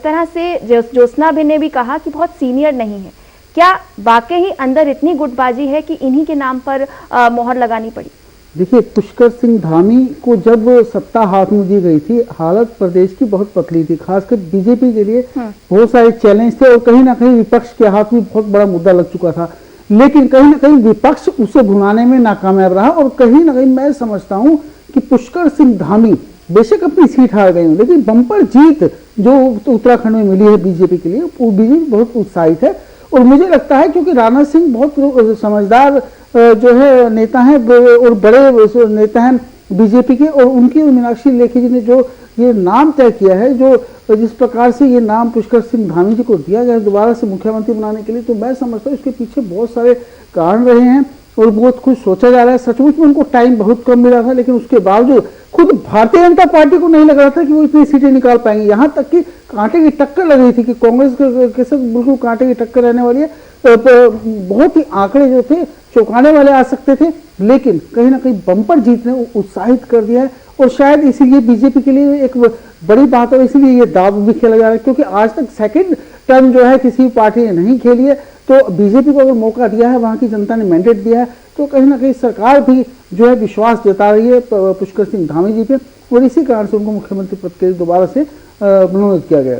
तरह से ज्योत्सना ने भी कहा कि बहुत सीनियर नहीं है, क्या वाकई ही अंदर इतनी गुटबाजी है कि इन्हीं के नाम पर मोहर लगानी पड़ी? देखिए, पुष्कर सिंह धामी को जब सत्ता हाथ में दी गई थी, हालत प्रदेश की बहुत पतली थी, खासकर बीजेपी के लिए बहुत सारे चैलेंज थे और कहीं ना कहीं विपक्ष के हाथ में बहुत बड़ा मुद्दा लग चुका था। लेकिन कहीं ना कहीं विपक्ष उसे भुनाने में नाकामयाब रहा और कहीं ना कहीं मैं समझता हूं कि पुष्कर सिंह धामी बेशक अपनी सीट हार गए हैं, लेकिन बम्पर जीत जो उत्तराखंड में मिली है बीजेपी के लिए, वो बीजेपी बहुत उत्साहित है। और मुझे लगता है क्योंकि राणा सिंह बहुत समझदार जो है नेता हैं और बड़े नेता हैं बीजेपी के, और उनकी मीनाक्षी लेखी जी ने जो ये नाम तय किया है, जो जिस प्रकार से ये नाम पुष्कर सिंह धामी जी को दिया गया दोबारा से मुख्यमंत्री बनाने के लिए, तो मैं समझता हूँ इसके पीछे बहुत सारे कारण रहे हैं और बहुत कुछ सोचा जा रहा है। सचमुच में उनको टाइम बहुत कम मिला था, लेकिन उसके बावजूद खुद भारतीय जनता पार्टी को नहीं लग रहा था कि वो इतनी सीटें निकाल पाएंगे। यहाँ तक कि कांटे की टक्कर लग रही थी कि कांग्रेस के साथ बिल्कुल कांटे की टक्कर रहने वाली है। बहुत ही आंकड़े जो थे चौंकाने वाले आ सकते थे, लेकिन कहीं ना कहीं बम्पर जीत ने उत्साहित कर दिया है और शायद इसीलिए बीजेपी के लिए एक बड़ी बात है, इसीलिए ये दाव भी खेला जा रहा है, क्योंकि आज तक सेकंड टर्म जो है किसी पार्टी ने नहीं खेली है। तो बीजेपी को अगर मौका दिया है, वहां की जनता ने मैंडेट दिया है, तो कहीं ना कहीं सरकार भी जो है विश्वास जता रही है पुष्कर सिंह धामी जी पे, और इसी कारण से उनको मुख्यमंत्री पद के लिए दोबारा से मनोनीत किया गया।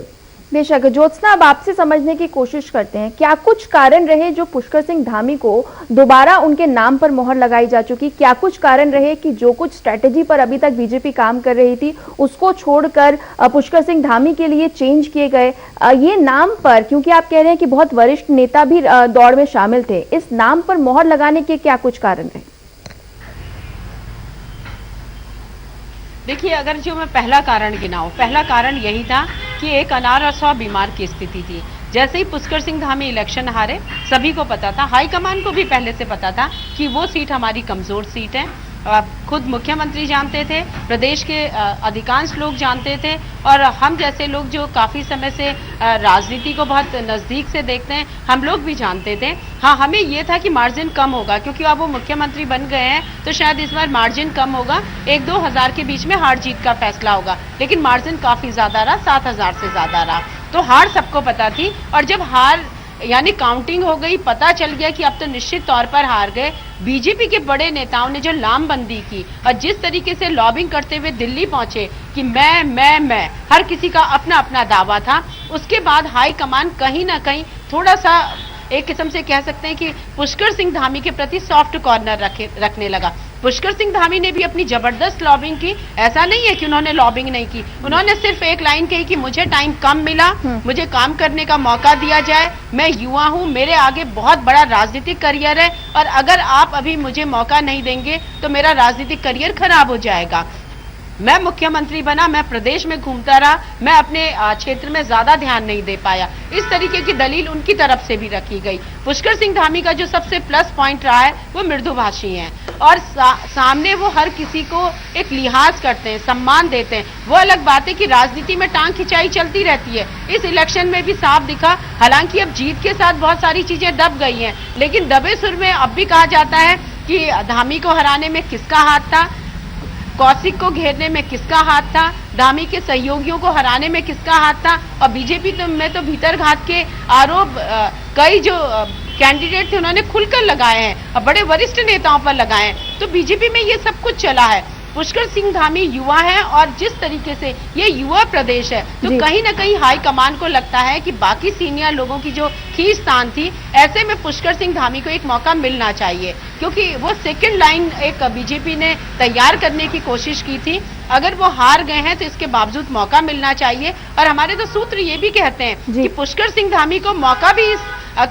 बेशक ज्योत्सना, अब आपसे समझने की कोशिश करते हैं, क्या कुछ कारण रहे जो पुष्कर सिंह धामी को दोबारा उनके नाम पर मोहर लगाई जा चुकी? क्या कुछ कारण रहे कि जो कुछ स्ट्रेटेजी पर अभी तक बीजेपी काम कर रही थी उसको छोड़कर पुष्कर सिंह धामी के लिए चेंज किए गए? ये नाम पर, क्योंकि आप कह रहे हैं कि बहुत वरिष्ठ नेता भी दौड़ में शामिल थे, इस नाम पर मोहर लगाने के क्या कुछ कारण रहे? देखिए, अगर जो मैं पहला कारण गिनाऊं, पहला कारण यही था कि एक अनार और 100 बीमार की स्थिति थी। जैसे ही पुष्कर सिंह धामी इलेक्शन हारे, सभी को पता था, हाईकमान को भी पहले से पता था कि वो सीट हमारी कमजोर सीट है। खुद मुख्यमंत्री जानते थे, प्रदेश के अधिकांश लोग जानते थे, और हम जैसे लोग जो काफी समय से राजनीति को बहुत नजदीक से देखते हैं, हम लोग भी जानते थे। हाँ, हमें ये था कि मार्जिन कम होगा, क्योंकि अब वो मुख्यमंत्री बन गए हैं तो शायद इस बार मार्जिन कम होगा, 1-2 हजार के बीच में हार जीत का फैसला होगा, लेकिन मार्जिन काफी ज्यादा रहा, 7,000 से ज्यादा रहा। तो हार सबको पता थी, और जब हार यानी काउंटिंग हो गई, पता चल गया कि अब तो निश्चित तौर पर हार गए, बीजेपी के बड़े नेताओं ने जो लामबंदी की और जिस तरीके से लॉबिंग करते हुए दिल्ली पहुंचे कि मैं हर किसी का अपना अपना दावा था, उसके बाद हाई कमान कहीं ना कहीं थोड़ा सा एक किस्म से कह सकते हैं कि पुष्कर सिंह धामी के प्रति सॉफ्ट कॉर्नर रखने लगा। पुष्कर सिंह धामी ने भी अपनी जबरदस्त लॉबिंग की, ऐसा नहीं है कि उन्होंने लॉबिंग नहीं की, उन्होंने सिर्फ एक लाइन कही कि मुझे टाइम कम मिला, मुझे काम करने का मौका दिया जाए, मैं युवा हूं, मेरे आगे बहुत बड़ा राजनीतिक करियर है, और अगर आप अभी मुझे मौका नहीं देंगे तो मेरा राजनीतिक करियर खराब हो जाएगा। मैं मुख्यमंत्री बना, मैं प्रदेश में घूमता रहा, मैं अपने क्षेत्र में ज्यादा ध्यान नहीं दे पाया, इस तरीके की दलील उनकी तरफ से भी रखी गई। पुष्कर सिंह धामी का जो सबसे प्लस पॉइंट रहा है वो मृदुभाषी हैं, और सामने वो हर किसी को एक लिहाज करते हैं, सम्मान देते हैं। वो अलग बात है कि राजनीति में टांग खिंचाई चलती रहती है, इस इलेक्शन में भी साफ दिखा। हालांकि अब जीत के साथ बहुत सारी चीजें दब गई हैं, लेकिन दबे सुर में अब भी कहा जाता है कि धामी को हराने में किसका हाथ था, कौशिक को घेरने में किसका हाथ था, धामी के सहयोगियों को हराने में किसका हाथ था। और बीजेपी में तो भीतरघात के आरोप कई जो कैंडिडेट थे उन्होंने खुलकर लगाए हैं और बड़े वरिष्ठ नेताओं पर लगाए हैं। तो बीजेपी में ये सब कुछ चला है। पुष्कर सिंह धामी युवा है, और जिस तरीके से ये युवा प्रदेश है, तो कहीं ना कहीं हाई कमान को लगता है कि बाकी सीनियर लोगों की जो खींचतान थी, ऐसे में पुष्कर सिंह धामी को एक मौका मिलना चाहिए, क्योंकि वो सेकंड लाइन एक बीजेपी ने तैयार करने की कोशिश की थी। अगर वो हार गए हैं तो इसके बावजूद मौका मिलना चाहिए। और हमारे तो सूत्र ये भी कहते हैं कि पुष्कर सिंह धामी को मौका भी इस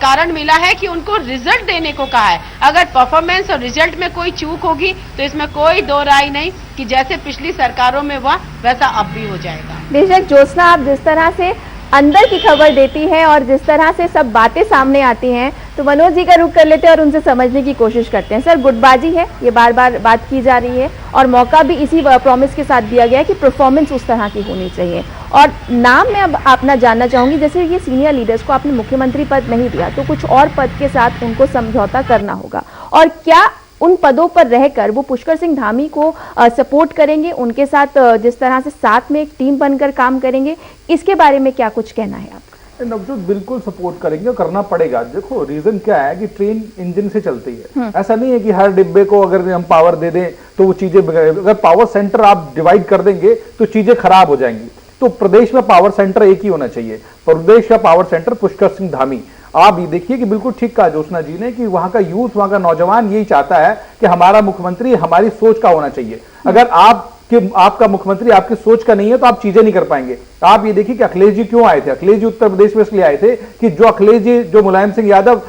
कारण मिला है कि उनको रिजल्ट देने को कहा है। अगर परफॉर्मेंस और रिजल्ट में कोई चूक होगी तो इसमें कोई दो राय नहीं कि जैसे पिछली सरकारों में हुआ वैसा अब भी हो जाएगा। बेशक ज्योत्सना, आप जिस तरह से अंदर की खबर देती है और जिस तरह से सब बातें सामने आती हैं, तो मनोज जी का रुख कर लेते हैं और उनसे समझने की कोशिश करते हैं। सर, गुटबाजी है, ये बार बार बात की जा रही है, और मौका भी इसी प्रॉमिस के साथ दिया गया है कि परफॉर्मेंस उस तरह की होनी चाहिए। और नाम मैं अब अपना जानना चाहूंगी, जैसे ये सीनियर लीडर्स को आपने मुख्यमंत्री पद नहीं दिया, तो कुछ और पद के साथ उनको समझौता करना होगा, और क्या उन पदों पर रहकर वो पुष्कर सिंह धामी को सपोर्ट करेंगे, उनके साथ जिस तरह से साथ में एक टीम बनकर काम करेंगे, इसके बारे में क्या कुछ कहना है आपका? नवजोत बिल्कुल सपोर्ट करेंगे और करना पड़ेगा। देखो रीजन क्या है कि ट्रेन इंजन से चलती है, ऐसा नहीं है कि हर डिब्बे को अगर हम पावर दे दें तो वो चीजें अगर पावर सेंटर आप डिवाइड कर देंगे तो चीजें खराब हो जाएंगी। तो प्रदेश में पावर सेंटर एक ही होना चाहिए, प्रदेश का पावर सेंटर पुष्कर सिंह धामी। आप ये देखिए कि बिल्कुल ठीक कहा ज्योत्सना जी ने कि वहां का यूथ, वहां का नौजवान यही चाहता है कि हमारा मुख्यमंत्री हमारी सोच का होना चाहिए। अगर आपका मुख्यमंत्री आपकी सोच का नहीं है तो आप चीजें नहीं कर पाएंगे। आप ये देखिए कि अखिलेश जी क्यों आए थे। अखिलेश जी उत्तर प्रदेश में इसलिए आए थे कि जो अखिलेश जी, जो मुलायम सिंह यादव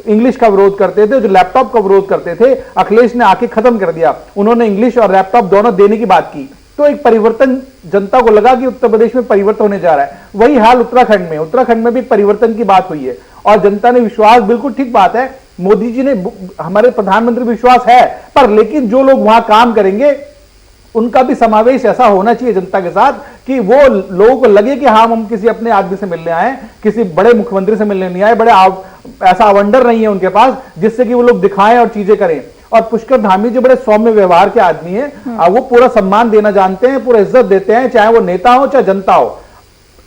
इंग्लिश का विरोध करते थे, जो लैपटॉप का विरोध करते थे, अखिलेश ने आके खत्म कर दिया। उन्होंने इंग्लिश और लैपटॉप दोनों देने की बात की, तो एक परिवर्तन जनता को लगा कि उत्तर प्रदेश में परिवर्तन होने जा रहा है। वही हाल उत्तराखंड में भी परिवर्तन की बात हुई है और जनता ने विश्वास, बिल्कुल ठीक बात है, मोदी जी ने, हमारे प्रधानमंत्री विश्वास है, पर लेकिन जो लोग वहां काम करेंगे उनका भी समावेश ऐसा होना चाहिए जनता के साथ कि वो लोगों को लगे कि हाँ, हम किसी अपने आदमी से मिलने आए, किसी बड़े मुख्यमंत्री से मिलने नहीं आए, ऐसा अवंडर नहीं है उनके पास जिससे कि वो लोग दिखाएं और चीजें करें। और पुष्कर धामी जो बड़े सौम्य व्यवहार के आदमी हैं, वो पूरा सम्मान देना जानते हैं, पूरा इज्जत देते हैं, चाहे वो नेता हो चाहे जनता हो।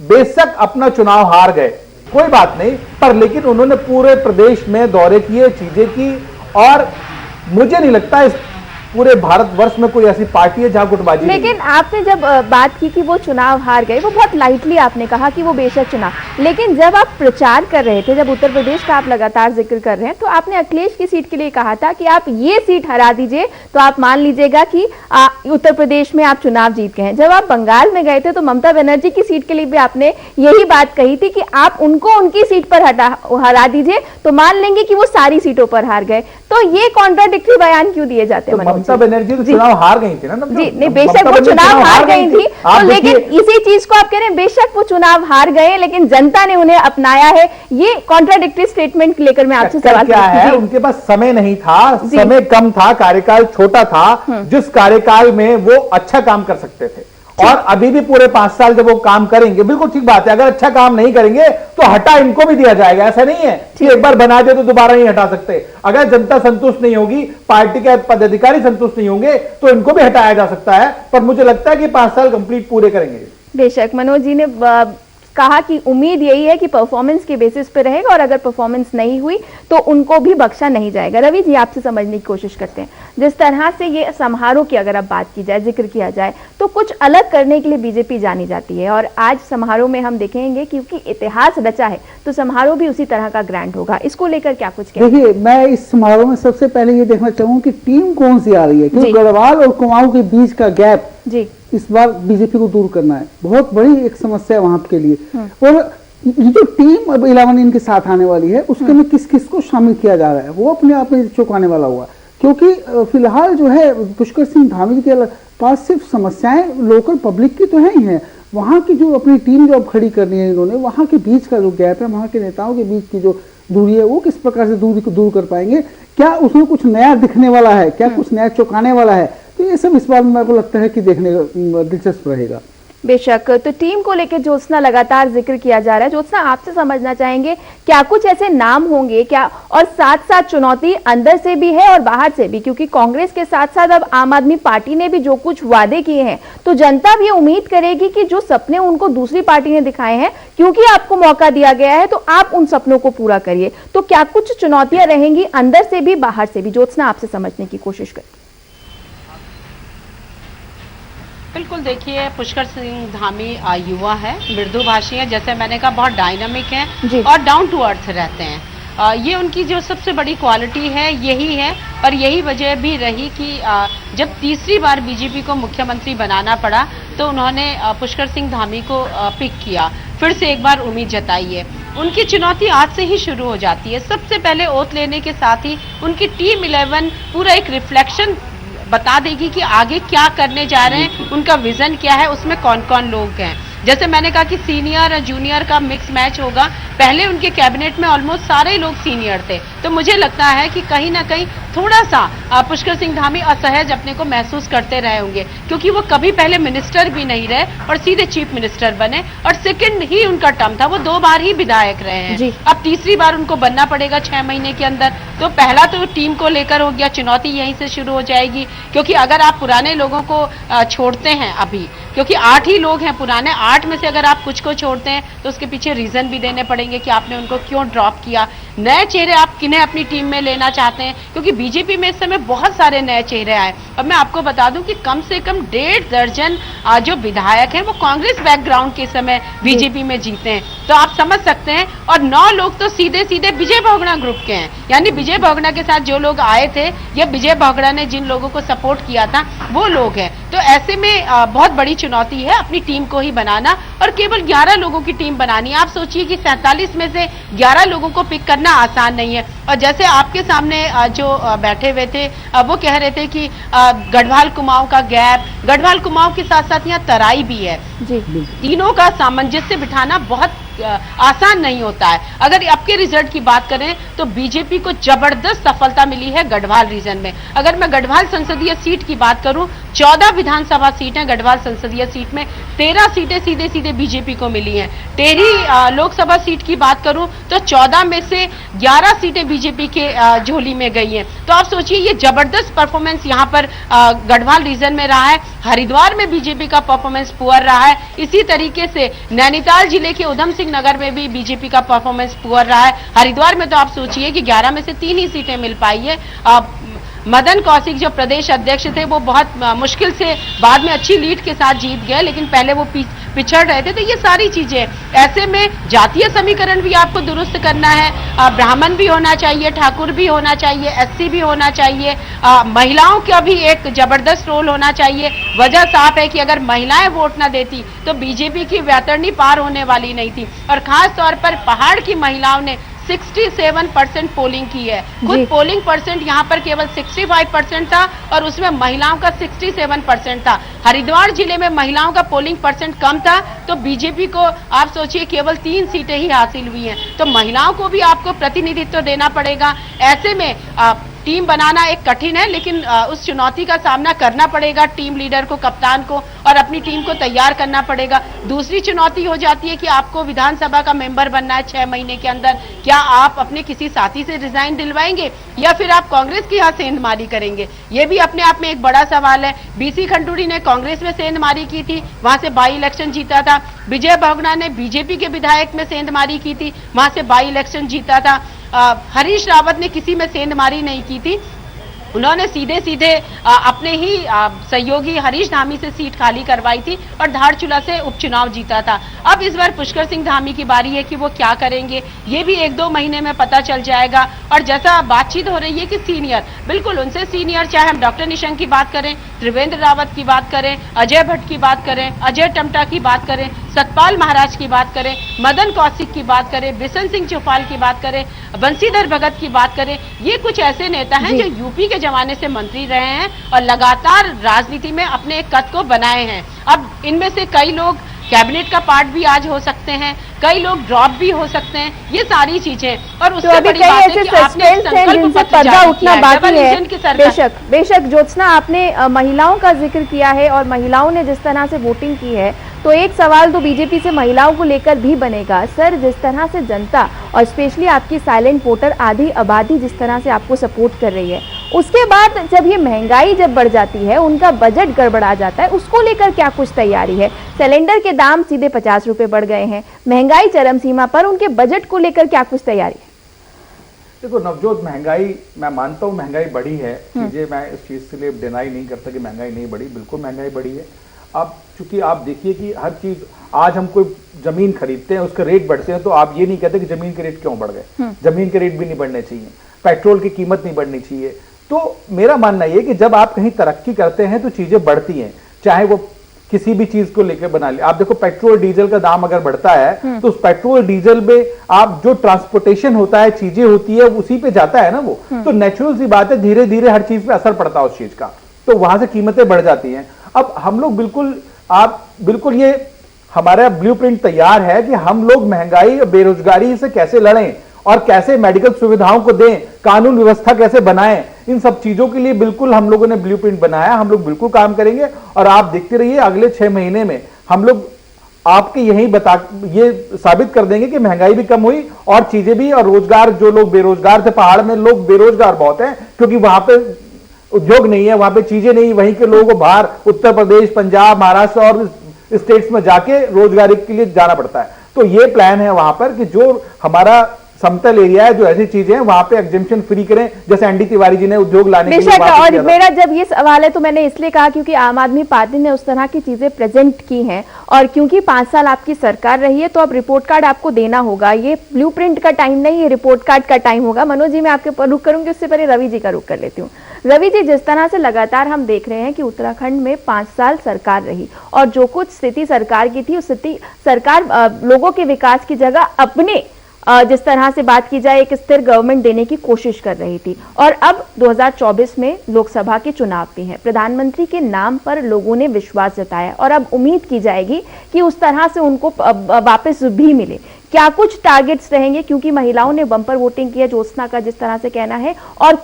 बेशक अपना चुनाव हार गए, कोई बात नहीं, पर लेकिन उन्होंने पूरे प्रदेश में दौरे किए, चीजें की, और मुझे नहीं लगता इस पूरे भारतवर्ष में कोई ऐसी पार्टी है जहां गुटबाजी। लेकिन आपने जब बात की कि वो चुनाव हार गए, वो बहुत लाइटली आपने कहा कि वो बेशक चुनाव, लेकिन जब आप प्रचार कर रहे थे, जब उत्तर प्रदेश का आप लगातार जिक्र कर रहे हैं, तो आपने अखिलेश की सीट के लिए कहा था कि आप ये सीट हरा दीजिए तो आप मान लीजिएगा कि उत्तर प्रदेश में आप चुनाव जीत गए हैं। जब आप बंगाल में गए थे तो ममता बनर्जी की सीट के लिए भी आपने यही बात कही थी कि आप उनको उनकी सीट पर हरा दीजिए तो मान लेंगे कि वो सारी सीटों पर हार गए। तो ये कॉन्ट्राडिक्टरी बयान क्यों दिए जाते हैं? ममता बनर्जी तो चुनाव हार गई थी ना जी, नहीं, बेशक वो चुनाव हार गई थी, तो लेकिन इसी चीज को आप कह रहे हैं बेशक वो चुनाव हार गए लेकिन जनता ने उन्हें अपनाया है। ये कॉन्ट्राडिक्टरी स्टेटमेंट लेकर मैं आपसे सवाल क्या है, उनके पास समय नहीं था, समय कम था, कार्यकाल छोटा था, जिस कार्यकाल में वो अच्छा काम कर सकते थे। और अभी भी पूरे 5 साल जब वो काम करेंगे, बिल्कुल ठीक बात है, अगर अच्छा काम नहीं करेंगे तो हटा इनको भी दिया जाएगा। ऐसा नहीं है कि एक बार बना दे तो दोबारा नहीं हटा सकते। अगर जनता संतुष्ट नहीं होगी, पार्टी के पदाधिकारी संतुष्ट नहीं होंगे तो इनको भी हटाया जा सकता है, पर मुझे लगता है कि 5 साल कंप्लीट पूरे करेंगे। बेशक मनोज जी ने कहा कि उम्मीद यही है कि परफॉर्मेंस के बेसिस पे रहेगा और अगर परफॉर्मेंस नहीं हुई तो उनको भी बख्शा नहीं जाएगा। रवि जी, आपसे समझने की कोशिश करते हैं, जिस तरह से ये समारोह की अगर अब बात की जाए, जिक्र किया जाए, तो कुछ अलग करने के लिए बीजेपी जानी जाती है और आज समारोह में हम देखेंगे क्योंकि इतिहास रचा है तो समारोह भी उसी तरह का ग्रैंड होगा। इसको लेकर क्या कुछ कहते हैं? देखिए, मैं इस समारोह में सबसे पहले ये देखना चाहूंगा कि टीम कौन सी आ रही है, क्योंकि गढ़वाल और कुमाऊं के बीच का गैप जी इस बार बीजेपी को दूर करना है, बहुत बड़ी एक समस्या है वहां के लिए। और ये जो टीम अब 11 इनके साथ आने वाली है उसके में किस किस को शामिल किया जा रहा है, वो अपने आप में चौंकाने वाला हुआ, क्योंकि फिलहाल जो है पुष्कर सिंह धामी के पास सिर्फ समस्याएं लोकल पब्लिक की तो है ही है, वहां की जो अपनी टीम जो अब खड़ी करनी है इन्होंने, वहां के बीच का जो गैप है, वहां के नेताओं के बीच की जो दूरी है, वो किस प्रकार से दूरी को दूर कर पाएंगे, क्या उसमें कुछ नया दिखने वाला है, क्या कुछ नया चौंकाने वाला है, तो ये सब इस बार मेरे को लगता है कि देखने का दिलचस्प रहेगा। बेशक, तो टीम को लेकर ज्योत्सना लगातार जिक्र किया जा रहा है। ज्योत्सना, आपसे समझना चाहेंगे क्या कुछ ऐसे नाम होंगे क्या, और साथ साथ चुनौती अंदर से भी है और बाहर से भी, क्योंकि कांग्रेस के साथ साथ अब आम आदमी पार्टी ने भी जो कुछ वादे किए हैं तो जनता भी उम्मीद करेगी कि जो सपने उनको दूसरी पार्टी ने दिखाए हैं, क्योंकि आपको मौका दिया गया है तो आप उन सपनों को पूरा करिए। तो क्या कुछ चुनौतियां रहेंगी अंदर से भी बाहर से भी? ज्योत्सना, आपसे समझने की कोशिश करें। बिल्कुल, देखिए पुष्कर सिंह धामी युवा है, मृदुभाषी है, जैसे मैंने कहा बहुत डायनामिक है और डाउन टू अर्थ रहते हैं। ये उनकी जो सबसे बड़ी क्वालिटी है यही है, और यही वजह भी रही कि जब तीसरी बार बीजेपी को मुख्यमंत्री बनाना पड़ा तो उन्होंने पुष्कर सिंह धामी को पिक किया, फिर से एक बार उम्मीद जताई है। उनकी चुनौती आज से ही शुरू हो जाती है। सबसे पहले ओथ लेने के साथ ही उनकी टीम 11 पूरा एक रिफ्लेक्शन बता देगी कि आगे क्या करने जा रहे हैं, उनका विजन क्या है, उसमें कौन कौन लोग हैं। जैसे मैंने कहा कि सीनियर और जूनियर का मिक्स मैच होगा। पहले उनके कैबिनेट में ऑलमोस्ट सारे लोग सीनियर थे, तो मुझे लगता है कि कहीं ना कहीं थोड़ा सा पुष्कर सिंह धामी असहज अपने को महसूस करते रहे होंगे, क्योंकि वो कभी पहले मिनिस्टर भी नहीं रहे और सीधे चीफ मिनिस्टर बने और सेकंड ही उनका टर्म था, वो 2 बार ही विधायक रहे हैं। अब तीसरी बार उनको बनना पड़ेगा 6 महीने के अंदर। तो पहला तो टीम को लेकर हो गया, चुनौती यहीं से शुरू हो जाएगी, क्योंकि अगर आप पुराने लोगों को छोड़ते हैं अभी, क्योंकि 8 ही लोग हैं पुराने, 8 में से अगर आप कुछ को छोड़ते हैं तो उसके पीछे रीजन भी देने पड़ेंगे कि आपने उनको क्यों ड्रॉप किया। नए चेहरे आप किन्हें अपनी टीम में लेना चाहते हैं, क्योंकि बीजेपी में इस समय बहुत सारे नए चेहरे आए। अब मैं आपको बता दूं कि कम से कम 1.5 दर्जन जो विधायक हैं वो कांग्रेस बैकग्राउंड के समय बीजेपी में जीते हैं, तो आप समझ सकते हैं। और 9 लोग तो सीधे सीधे विजय बहुगुणा ग्रुप के हैं, यानी विजय बहुगुणा के साथ जो लोग आए थे या विजय बहुगुणा ने जिन लोगों को सपोर्ट किया था वो लोग हैं। तो ऐसे में बहुत बड़ी चुनौती है अपनी टीम को ही बनाना, और केवल 11 लोगों की टीम बनानी है। आप सोचिए कि 47 में से 11 लोगों को पिक करना आसान नहीं है। और जैसे आपके सामने जो बैठे हुए थे वो कह रहे थे कि गढ़वाल कुमाऊं का गैप, गढ़वाल कुमाऊं के साथ साथ यहाँ तराई भी है जी, तीनों का सामंजस्य बिठाना बहुत आसान नहीं होता है। अगर आपके रिजल्ट की बात करें तो बीजेपी को जबरदस्त सफलता मिली है गढ़वाल रीजन में। अगर मैं गढ़वाल संसदीय सीट की बात करूं, 14 विधानसभा सीटें गढ़वाल संसदीय सीट में, 13 सीटें सीधे सीधे बीजेपी को मिली हैं। टेहरी लोकसभा सीट की बात करूं तो 14 में से 11 सीटें बीजेपी के झोली में गई हैं। तो आप सोचिए ये जबरदस्त परफॉर्मेंस यहाँ पर गढ़वाल रीजन में रहा है। हरिद्वार में बीजेपी का परफॉर्मेंस पुअर रहा है। इसी तरीके से नैनीताल जिले के उधम सिंह नगर में भी बीजेपी का परफॉर्मेंस पुअर रहा है। हरिद्वार में तो आप सोचिए कि 11 में से 3 ही सीटें मिल पाई है। मदन कौशिक जो प्रदेश अध्यक्ष थे वो बहुत मुश्किल से बाद में अच्छी लीड के साथ जीत गए, लेकिन पहले वो पिछड़ रहे थे। तो ये सारी चीजें, ऐसे में जातीय समीकरण भी आपको दुरुस्त करना है, ब्राह्मण भी होना चाहिए, ठाकुर भी होना चाहिए, एससी भी होना चाहिए, महिलाओं का भी एक जबरदस्त रोल होना चाहिए। वजह साफ है कि अगर महिलाएं वोट ना देती तो बीजेपी की वैतरणी पार होने वाली नहीं थी। और खास तौर पर पहाड़ की महिलाओं ने 67% पोलिंग की है। खुद पोलिंग परसेंट यहाँ पर केवल 65% था और उसमें महिलाओं का 67% था। हरिद्वार जिले में महिलाओं का पोलिंग परसेंट कम था, तो बीजेपी को आप सोचिए केवल 3 सीटें ही हासिल हुई हैं। तो महिलाओं को भी आपको प्रतिनिधित्व देना पड़ेगा। ऐसे में टीम बनाना एक कठिन है, लेकिन उस चुनौती का सामना करना पड़ेगा टीम लीडर को, कप्तान को, और अपनी टीम को तैयार करना पड़ेगा। दूसरी चुनौती हो जाती है कि आपको विधानसभा का मेंबर बनना है 6 महीने के अंदर। क्या आप अपने किसी साथी से रिजाइन दिलवाएंगे या फिर आप कांग्रेस की यहाँ सेंधमारी करेंगे? ये भी अपने आप में एक बड़ा सवाल है। बीसी खंडूरी ने कांग्रेस में सेंधमारी की थी, वहां से बाई इलेक्शन जीता था। विजय बहुगुणा ने बीजेपी के विधायक में सेंधमारी की थी, वहां से बाई इलेक्शन जीता था। हरीश रावत ने किसी में सेंधमारी नहीं की थी, उन्होंने सीधे सीधे अपने ही सहयोगी हरीश धामी से सीट खाली करवाई थी और धारचूला से उपचुनाव जीता था। अब इस बार पुष्कर सिंह धामी की बारी है कि वो क्या करेंगे, ये भी 1-2 महीने में पता चल जाएगा। और जैसा बातचीत हो रही है कि सीनियर, बिल्कुल उनसे सीनियर, चाहे हम डॉक्टर निशंक की बात करें, त्रिवेंद्र रावत की बात करें, अजय भट्ट की बात करें, अजय टमटा की बात करें, सतपाल महाराज की बात करें, मदन कौशिक की बात करें, बिशन सिंह चौपाल की बात करें, बंशीधर भगत की बात करें, ये कुछ ऐसे नेता हैं जो यूपी के जमाने से मंत्री रहे हैं और लगातार राजनीति में अपने एक कद को बनाए हैं। अब इनमें से कई लोग कैबिनेट का पार्ट भी आज हो सकते हैं, कई लोग ड्रॉप भी हो सकते हैं, ये सारी चीजें। और उससे तो बड़ी बात है कि आपने संकल्प पत्र पर्दा जारी उठना किया है, बाकी है। बेशक ज्योत्सना, आपने महिलाओं का जिक्र किया है और महिलाओं ने जिस तरह से वोटिंग की है, तो एक सवाल तो बीजेपी से महिलाओं को लेकर भी बनेगा। सर, जिस तरह से जनता और स्पेशली आपकी साइलेंट वोटर आधी आबादी जिस तरह से आपको सपोर्ट कर रही है, उसके बाद जब ये महंगाई जब बढ़ जाती है, उनका बजट गड़बड़ा जाता है, उसको लेकर क्या कुछ तैयारी है? सिलेंडर के दाम सीधे 50 रुपए बढ़ गए हैं, महंगाई चरम सीमा पर, उनके बजट को लेकर क्या कुछ तैयारी है? देखो नवजोत, महंगाई, मैं मानता हूँ महंगाई बढ़ी है, चीजें मैं इस चीज के लिए डिनाई नहीं करता कि महंगाई नहीं बढ़ी, बिल्कुल महंगाई बढ़ी है। अब चूंकि आप देखिए कि हर चीज, आज हम कोई जमीन खरीदते हैं, उसके रेट बढ़ते हैं, तो आप ये नहीं कहते कि जमीन के रेट क्यों बढ़ गए। जमीन के रेट भी नहीं बढ़ने चाहिए, पेट्रोल की कीमत नहीं बढ़नी चाहिए। तो मेरा मानना यह कि जब आप कहीं तरक्की करते हैं तो चीजें बढ़ती हैं, चाहे वो किसी भी चीज को लेकर बना ले। आप देखो पेट्रोल डीजल का दाम अगर बढ़ता है तो उस पेट्रोल डीजल में आप जो ट्रांसपोर्टेशन होता है, चीजें होती है, उसी पे जाता है ना वो। तो नेचुरल सी बात है, धीरे धीरे हर चीज पे असर पड़ता है उस चीज का, तो वहां से कीमतें बढ़ जाती हैं। अब हम लोग बिल्कुल ये हमारा ब्लूप्रिंट तैयार है कि हम लोग महंगाई और बेरोजगारी से कैसे लड़ें, और कैसे मेडिकल सुविधाओं को दें, कानून व्यवस्था कैसे बनाएं, इन सब चीजों के लिए बिल्कुल हम लोगों ने ब्लूप्रिंट बनाया। हम लोग बिल्कुल काम करेंगे और आप देखते रहिए अगले 6 महीने में हम लोग आपके ये साबित कर देंगे कि महंगाई भी कम हुई और चीजें भी, और रोजगार, जो लोग बेरोजगार थे, पहाड़ में लोग बेरोजगार बहुत हैं क्योंकि वहां पे उद्योग नहीं है, वहां पे चीजें नहीं, वहीं के लोगों को बाहर उत्तर प्रदेश, पंजाब, महाराष्ट्र और स्टेट्स में जाके रोजगारी के लिए जाना पड़ता है। तो ये प्लान है वहां पर कि जो हमारा समतल एरिया है, जो ऐसी चीजें हैं वहां पे एग्जेम्पशन फ्री करें, जैसे एनडी तिवारी जी ने उद्योग लाने के लिए बेशक। बात और किया था। मेरा जब ये सवाल है तो मैंने इसलिए कहा क्योंकि आम आदमी पार्टी ने उस तरह की चीजें प्रेजेंट की हैं और क्योंकि 5 साल आपकी सरकार रही है तो अब रिपोर्ट कार्ड आपको देना होगा। ये ब्लूप्रिंट का टाइम नहीं, ये रिपोर्ट कार्ड का टाइम होगा। मनोज जी, मैं आपके ऊपर रुक करूंगी, उससे पहले रवि जी का रुक कर लेती हूँ। रवि जी, जिस तरह से लगातार हम देख रहे हैं कि उत्तराखंड में 5 साल सरकार रही और जो कुछ स्थिति सरकार की थी, उस स्थिति सरकार लोगों के विकास की जगह अपने जिस तरह से बात की जाए एक स्थिर गवर्नमेंट देने की कोशिश कर रही थी। और अब 2024 में लोकसभा के चुनाव भी हैं। प्रधानमंत्री के नाम पर लोगों ने विश्वास जताया और अब उम्मीद की जाएगी कि उस तरह से उनको वापस भी मिले। क्या कुछ टारगेट्स रहेंगे, क्योंकि महिलाओं ने बम्पर वोटिंग की है, ज्योत्सना का जिस तरह से कहना है, और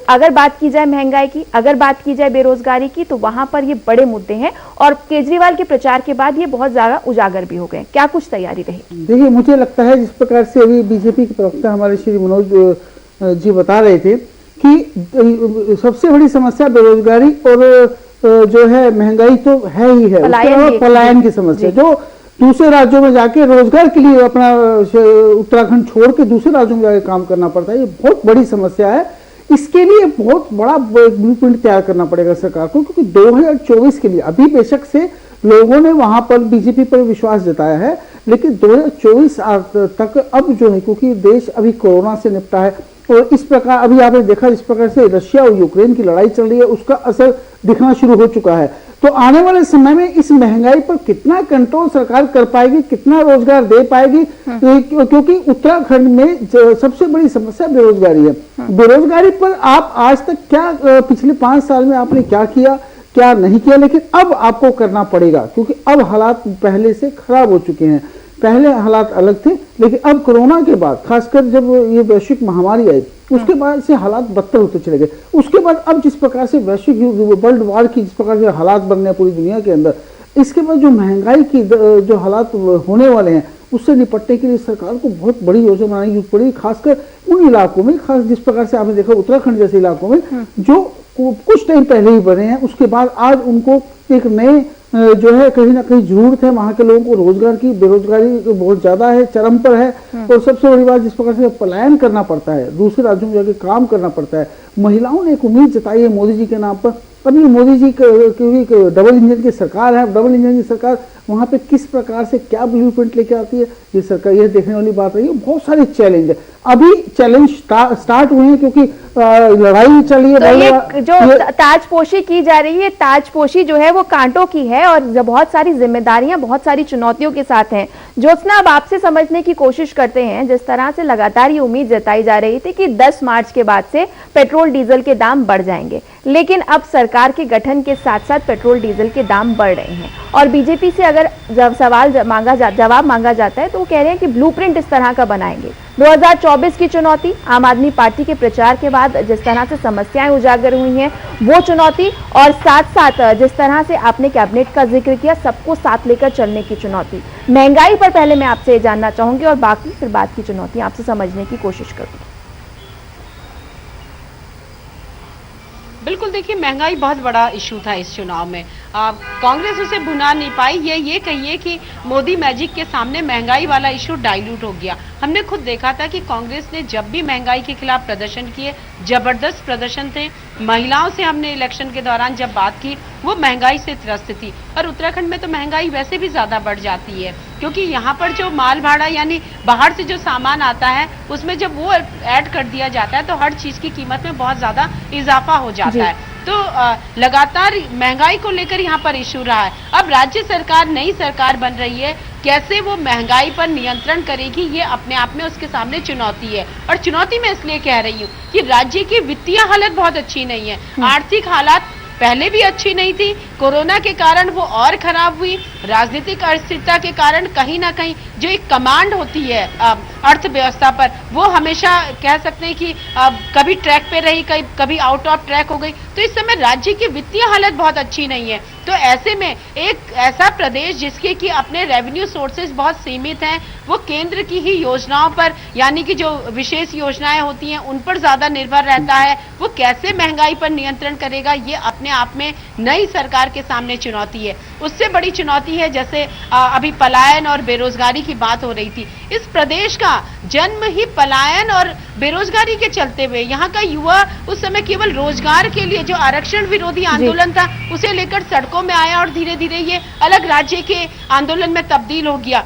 अगर बात की जाए महंगाई की, अगर बात की जाए बेरोजगारी की, तो वहां पर ये बड़े मुद्दे हैं और केजरीवाल के प्रचार के बाद ये बहुत ज्यादा उजागर भी हो गए। क्या कुछ तैयारी रही? देखिए, मुझे लगता है जिस प्रकार से अभी बीजेपी के प्रवक्ता हमारे श्री मनोज जी बता रहे थे कि सबसे बड़ी समस्या बेरोजगारी और जो है महंगाई तो है ही है, पलायन की समस्या, जो दूसरे राज्यों में जाके रोजगार के लिए अपना उत्तराखंड छोड़ के दूसरे राज्यों में जाके काम करना पड़ता है, ये बहुत बड़ी समस्या है। इसके लिए बहुत बड़ा ब्लूप्रिंट तैयार करना पड़ेगा सरकार को, क्योंकि 2024 के लिए अभी बेशक से लोगों ने वहां पर बीजेपी पर विश्वास जताया है, लेकिन 2024 तक अब जो है, क्योंकि देश अभी कोरोना से निपटा है और इस प्रकार अभी आपने देखा जिस प्रकार से रशिया और यूक्रेन की लड़ाई चल रही है, उसका असर दिखना शुरू हो चुका है। तो आने वाले समय में इस महंगाई पर कितना कंट्रोल सरकार कर पाएगी, कितना रोजगार दे पाएगी, क्योंकि उत्तराखंड में सबसे बड़ी समस्या बेरोजगारी है। बेरोजगारी पर आप आज तक क्या पिछले 5 साल में आपने क्या किया, क्या नहीं किया, लेकिन अब आपको करना पड़ेगा, क्योंकि अब हालात पहले से खराब हो चुके हैं। पहले हालात अलग थे, लेकिन अब कोरोना के बाद, खासकर जब ये वैश्विक महामारी आई, उसके बाद से हालात बदतर होते चले गए। उसके बाद अब जिस प्रकार से वैश्विक वर्ल्ड वॉर की जिस प्रकार से हालात बन रहे हैं पूरी दुनिया के अंदर, इसके बाद जो महंगाई की जो हालात होने वाले हैं, उससे निपटने के लिए सरकार को बहुत बड़ी योजना बनानी पड़ी, खासकर उन इलाकों में, खास जिस प्रकार से आपने देखा उत्तराखंड जैसे इलाकों में जो कुछ टाइम पहले ही बने हैं, उसके बाद आज उनको एक नए जो है कहीं ना कहीं जरूरत है। वहां के लोगों को रोजगार की, बेरोजगारी तो बहुत ज्यादा है, चरम पर है। और सबसे बड़ी बात, जिस प्रकार से पलायन करना पड़ता है, दूसरे राज्यों में जाके काम करना पड़ता है, महिलाओं ने एक उम्मीद जताई है मोदी जी के नाम पर। अभी मोदी जी क्योंकि डबल इंजन की सरकार है, डबल इंजन की सरकार वहां पे किस प्रकार से क्या ब्लूप्रिंट लेके आती है, ये सरकार ये देखने वाली बात रही है। बहुत सारे चैलेंज है, अभी चैलेंज स्टार्ट हुए हैं क्योंकि लड़ाई चल रही है। तो ये जो ताजपोशी की जा रही है, ताजपोशी जो है वो कांटों की है और बहुत सारी जिम्मेदारियां, बहुत सारी चुनौतियों के साथ हैं। ज्योत्सना, अब आपसे समझने की कोशिश करते हैं, जिस तरह से लगातार ये उम्मीद जताई जा रही थी कि 10 मार्च के बाद से पेट्रोल डीजल के दाम बढ़ जाएंगे, लेकिन अब सरकार के गठन के साथ साथ पेट्रोल डीजल के दाम बढ़ रहे हैं और बीजेपी से अगर जवाब मांगा जाता है तो वो कह रहे हैं कि ब्लूप्रिंट इस तरह का बनाएंगे। 2024 की चुनौती, आम आदमी पार्टी के प्रचार के बाद जिस तरह से समस्याएं उजागर हुई हैं वो चुनौती, और साथ साथ जिस तरह से आपने कैबिनेट का जिक्र किया, सबको साथ लेकर चलने की चुनौती। महंगाई पर पहले मैं आपसे जानना चाहूंगी और बाकी फिर बात की चुनौती आपसे समझने की कोशिश करूंगी। बिल्कुल, देखिए महंगाई बहुत बड़ा इशू था इस चुनाव में। कांग्रेस उसे भुना नहीं पाई। ये कहिए कि मोदी मैजिक के सामने महंगाई वाला इशू डाइल्यूट हो गया। हमने खुद देखा था कि कांग्रेस ने जब भी महंगाई के खिलाफ प्रदर्शन किए, जबरदस्त प्रदर्शन थे। महिलाओं से हमने इलेक्शन के दौरान जब बात की, वो महंगाई से त्रस्त थी। और उत्तराखंड में तो महंगाई वैसे भी ज्यादा बढ़ जाती है, क्योंकि यहाँ पर जो माल भाड़ा यानी बाहर से जो सामान आता है, उसमें जब वो ऐड कर दिया जाता है तो हर चीज की कीमत में बहुत ज्यादा इजाफा हो जाता है। तो लगातार महंगाई को लेकर यहाँ पर इशू रहा है। अब राज्य सरकार, नई सरकार बन रही है, कैसे वो महंगाई पर नियंत्रण करेगी, ये अपने आप में उसके सामने चुनौती है। और चुनौती मैं इसलिए कह रही हूँ कि राज्य की वित्तीय हालत बहुत अच्छी नहीं है, आर्थिक हालात पहले भी अच्छी नहीं थी, कोरोना के कारण वो और खराब हुई। राजनीतिक अस्थिरता के कारण कहीं ना कहीं जो एक कमांड होती है अर्थव्यवस्था पर, वो हमेशा कह सकते हैं कि कभी ट्रैक पे रही, कभी आउट ऑफ ट्रैक हो गई। तो इस समय राज्य की वित्तीय हालत बहुत अच्छी नहीं है। तो ऐसे में एक ऐसा प्रदेश जिसके कि अपने रेवेन्यू सोर्सेज बहुत सीमित हैं, वो केंद्र की ही योजनाओं पर, यानी कि जो विशेष योजनाएं होती हैं उन पर ज्यादा निर्भर रहता है, वो कैसे महंगाई पर नियंत्रण करेगा, ये अपने आप में नई सरकार के सामने चुनौती है। उससे बड़ी चुनौती है जैसे अभी पलायन और बेरोजगारी की बात हो रही थी। इस प्रदेश का जन्म ही पलायन और बेरोजगारी के चलते हुए, यहाँ का युवा उस समय केवल रोजगार के लिए जो आरक्षण विरोधी आंदोलन था उसे लेकर सड़कों में आया और धीरे धीरे ये अलग राज्य के आंदोलन में तब्दील हो गया।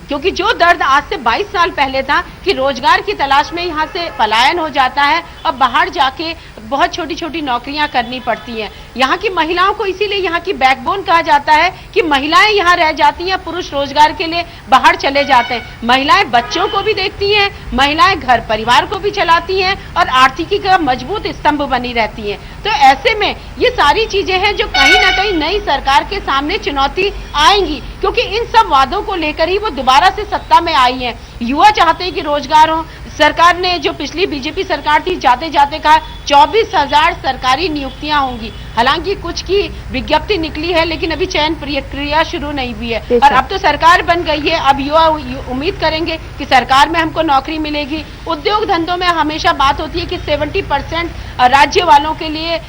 क्योंकि जो दर्द आज से 22 साल पहले था कि रोजगार की तलाश में यहाँ से पलायन हो जाता है, अब बाहर जाके बहुत छोटी छोटी नौकरियां करनी पड़ती हैं। यहाँ की महिलाओं को इसीलिए यहाँ की बैकबोन कहा जाता है कि महिलाएं यहाँ रह जाती हैं, पुरुष रोजगार के लिए बाहर चले जाते हैं। महिलाएं बच्चों को भी देखती हैं, महिलाएं घर परिवार को भी चलाती हैं और आर्थिकी का मजबूत स्तंभ बनी रहती हैं। तो ऐसे में ये सारी चीजें हैं जो कहीं ना कहीं नई सरकार के सामने चुनौती आएंगी, क्योंकि इन सब वादों को लेकर ही वो दोबारा से सत्ता में आई हैं। युवा चाहते हैं कि रोजगार हो। सरकार ने, जो पिछली बीजेपी सरकार थी, जाते जाते कहा 24,000 सरकारी नियुक्तियां होंगी। हालांकि कुछ की विज्ञप्ति निकली है, लेकिन अभी चयन प्रक्रिया शुरू नहीं हुई है। और अब तो सरकार बन गई है, अब युवा उम्मीद करेंगे कि सरकार में हमको नौकरी मिलेगी। उद्योग धंधों में हमेशा बात होती है कि 70% राज्य वालों के लिए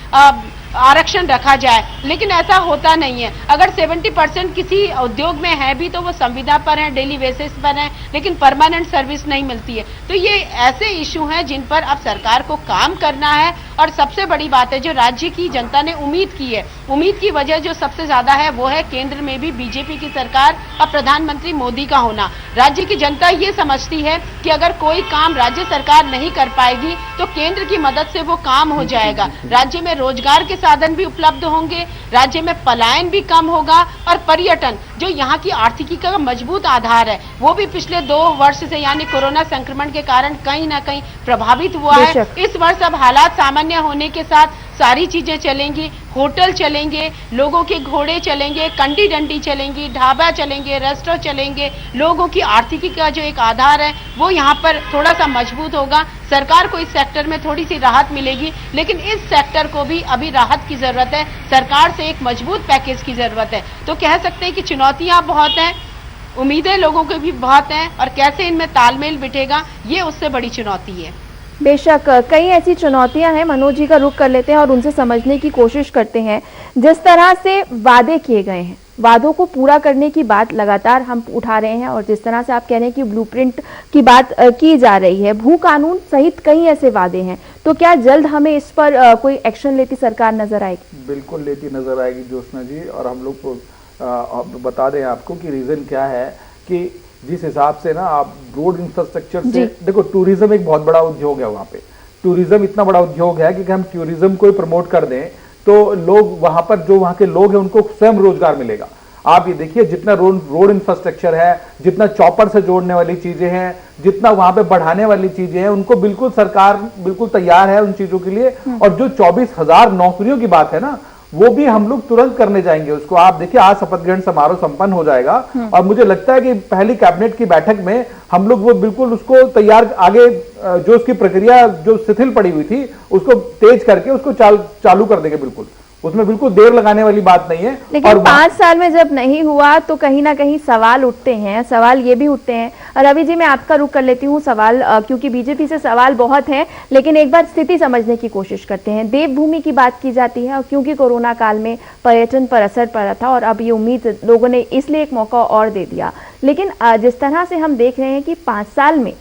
आरक्षण रखा जाए, लेकिन ऐसा होता नहीं है। अगर 70% किसी उद्योग में है भी तो वो संविदा पर है, डेली बेसिस पर है, लेकिन परमानेंट सर्विस नहीं मिलती है। तो ये ऐसे इशू हैं जिन पर अब सरकार को काम करना है। और सबसे बड़ी बात है जो राज्य की जनता ने उम्मीद की है, उम्मीद की वजह जो सबसे ज्यादा है वो है केंद्र में भी बीजेपी की सरकार और प्रधानमंत्री मोदी का होना। राज्य की जनता ये समझती है कि अगर कोई काम राज्य सरकार नहीं कर पाएगी तो केंद्र की मदद से वो काम हो जाएगा। राज्य में रोजगार के साधन भी उपलब्ध होंगे, राज्य में पलायन भी कम होगा और पर्यटन जो यहाँ की आर्थिकी का मजबूत आधार है वो भी पिछले 2 वर्ष से यानी कोरोना संक्रमण के कारण कहीं ना कहीं प्रभावित हुआ है। इस वर्ष अब हालात सामान्य होने के साथ सारी चीजें चलेंगी, होटल चलेंगे, लोगों के घोड़े चलेंगे, कंडी डंडी चलेंगी, ढाबा चलेंगे, रेस्टोरेंट चलेंगे। लोगों की आर्थिकी का जो एक आधार है वो यहाँ पर थोड़ा सा मजबूत होगा। सरकार को इस सेक्टर में थोड़ी सी राहत मिलेगी, लेकिन इस सेक्टर को भी अभी राहत की जरूरत है, सरकार से एक मजबूत पैकेज की जरूरत है। तो कह सकते हैं कि चुनौतियां बहुत हैं, उम्मीदें लोगों की भी बहुत हैं, और कैसे इनमें तालमेल बिठेगा ये उससे बड़ी चुनौती है। बेशक कई ऐसी चुनौतियां हैं। मनोज जी का रुख कर लेते हैं और उनसे समझने की कोशिश करते हैं। जिस तरह से वादे किए गए हैं, वादों को पूरा करने की बात लगातार हम उठा रहे हैं, और जिस तरह से आप कह रहे हैं कि ब्लूप्रिंट की बात की जा रही है, भू कानून सहित कई ऐसे वादे हैं, तो क्या जल्द हमें इस पर कोई एक्शन लेती सरकार नजर आएगी? बिल्कुल लेती नजर आएगी ज्योत्सना जी। और हम लोग को बता दें आपको कि रीजन क्या है कि जिस हिसाब से ना आप रोड इंफ्रास्ट्रक्चर से देखो, टूरिज्म एक बहुत बड़ा उद्योग है। वहाँ पे टूरिज्म इतना बड़ा उद्योग है कि हम टूरिज्म को प्रमोट कर दें तो लोग वहां पर, जो वहां के लोग हैं उनको स्वयं रोजगार मिलेगा। आप ये देखिए जितना रोड इंफ्रास्ट्रक्चर है, जितना चॉपर से जोड़ने वाली चीजें हैं, जितना वहां पे बढ़ाने वाली चीजें हैं, उनको बिल्कुल सरकार बिल्कुल तैयार है उन चीजों के लिए। और जो 24,000 नौकरियों की बात है ना, वो भी हम लोग तुरंत करने जाएंगे उसको। आप देखिए आज शपथ ग्रहण समारोह संपन्न हो जाएगा और मुझे लगता है कि पहली कैबिनेट की बैठक में हम लोग वो बिल्कुल उसको तैयार, आगे जो उसकी प्रक्रिया जो शिथिल पड़ी हुई थी उसको तेज करके उसको चालू कर देंगे। बिल्कुल उसमें बिल्कुल देर लगाने वाली बात नहीं है। लेकिन और 5 साल में जब नहीं हुआ तो कहीं ना कहीं सवाल उठते हैं। सवाल ये भी उठते हैं, रवि जी मैं आपका रुख कर लेती हूँ सवाल, क्योंकि बीजेपी से सवाल बहुत हैं, लेकिन एक बार स्थिति समझने की कोशिश करते हैं। देवभूमि की बात की जाती है, और क्योंकि कोरोना काल में पर्यटन पर असर पड़ा था और अब ये उम्मीद लोगों ने इसलिए एक मौका और दे दिया। लेकिन जिस तरह से हम देख रहे हैं कि 5 साल में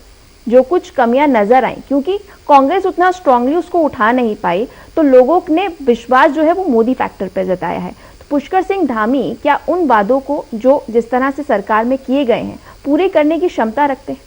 जो कुछ कमियां नजर आई, क्योंकि कांग्रेस उतना स्ट्रांगली उसको उठा नहीं पाई, तो लोगों ने विश्वास जो है वो मोदी फैक्टर पर जताया है। तो पुष्कर सिंह धामी क्या उन वादों को जो जिस तरह से सरकार में किए गए हैं पूरे करने की क्षमता रखते हैं?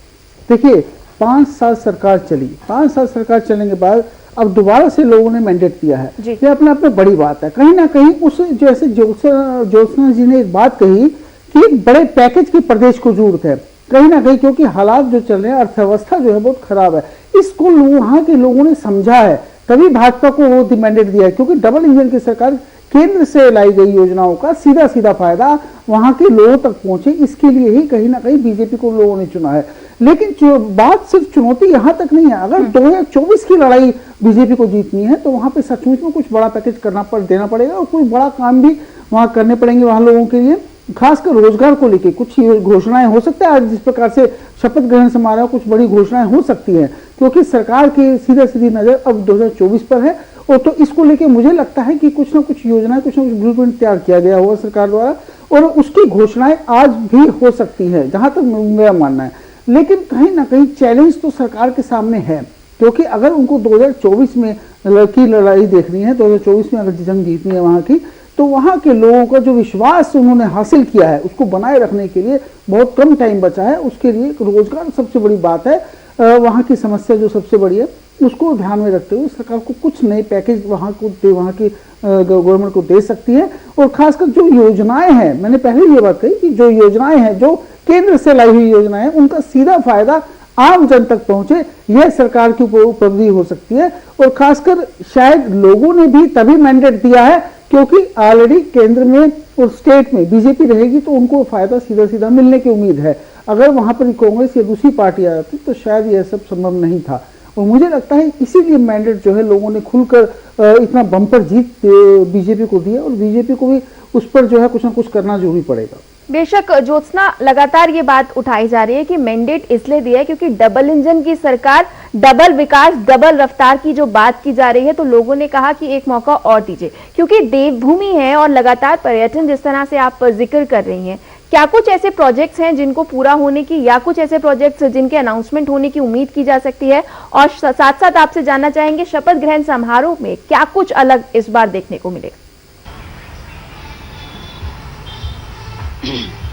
देखिए 5 साल सरकार चली, 5 साल सरकार चलने के बाद अब दोबारा से लोगों ने मैंडेट दिया है, ये अपने आप में बड़ी बात है। कहीं ना कहीं उस जैसे ज्योत्सना जी ने एक बात कही कि एक बड़े पैकेज की प्रदेश को जरूरत है कहीं ना कहीं, क्योंकि हालात जो चल रहे हैं, अर्थव्यवस्था जो है बहुत खराब है। इसको वहां के लोगों ने समझा है, तभी भाजपा को वो मैंडेट दिया है, क्योंकि डबल इंजन की सरकार केंद्र से लाई गई योजनाओं का सीधा सीधा फायदा वहां के लोगों तक पहुंचे, इसके लिए ही कहीं ना कहीं बीजेपी को लोगों ने चुना है। लेकिन बात सिर्फ चुनौती यहां तक नहीं है। अगर 2024 की लड़ाई बीजेपी को जीतनी है तो वहां पे सचमुच में कुछ बड़ा पैकेज देना पड़ेगा और कुछ बड़ा काम भी वहां करने पड़ेंगे वहां लोगों के लिए, खासकर रोजगार को लेकर कुछ घोषणाएं हो सकता है। आज जिस प्रकार से शपथ ग्रहण समारोह कुछ बड़ी घोषणाएं हो सकती हैं, क्योंकि सरकार की सीधी नजर अब 2024 पर है। और तो इसको लेके मुझे लगता है कि कुछ ना कुछ योजनाएं, कुछ ना कुछ ब्लूप्रिंट तैयार किया गया होगा सरकार द्वारा, और उसकी घोषणाएं आज भी हो सकती है, जहां तक मेरा मानना है। लेकिन कहीं ना कहीं चैलेंज तो सरकार के सामने है, क्योंकि अगर उनको 2024 में की लड़ाई देखनी है, 2024 में अगर जंग जीतनी है वहां की, तो वहां के लोगों का जो विश्वास उन्होंने हासिल किया है उसको बनाए रखने के लिए बहुत कम टाइम बचा है। उसके लिए रोजगार सबसे बड़ी बात है। वहां की समस्या जो सबसे बड़ी है उसको ध्यान में रखते हुए सरकार को कुछ नए पैकेज वहां की गवर्नमेंट को दे सकती है। और खासकर जो योजनाएं हैं, मैंने पहले ये बात कही कि जो योजनाएं हैं, जो केंद्र से लाई हुई योजनाएं, उनका सीधा फायदा आम जन तक पहुंचे, यह सरकार की उपलब्धि हो सकती है। और खासकर शायद लोगों ने भी तभी मैंडेट दिया है क्योंकि ऑलरेडी केंद्र में और स्टेट में बीजेपी रहेगी, तो उनको फायदा सीधा सीधा मिलने की उम्मीद है। अगर वहां पर कांग्रेस या दूसरी पार्टी आ जाती तो शायद यह सब संभव नहीं था। और मुझे लगता है इसीलिए मैंडेट जो है लोगों ने खुलकर इतना बम्पर जीत बीजेपी को दिया, और बीजेपी को भी उस पर जो है कुछ ना कुछ करना जरूरी पड़ेगा। बेशक ज्योत्सना, लगातार ये बात उठाई जा रही है कि मैंडेट इसलिए दिया है क्योंकि डबल इंजन की सरकार, डबल विकास, डबल रफ्तार की जो बात की जा रही है, तो लोगों ने कहा कि एक मौका और दीजिए, क्योंकि देवभूमि है और लगातार पर्यटन जिस तरह से आप जिक्र कर रही हैं, क्या कुछ ऐसे प्रोजेक्ट्स हैं जिनको पूरा होने की, या कुछ ऐसे प्रोजेक्ट्स जिनके अनाउंसमेंट होने की उम्मीद की जा सकती है? और साथ साथ आपसे जानना चाहेंगे शपथ ग्रहण समारोह में क्या कुछ अलग इस बार देखने को मिलेगा?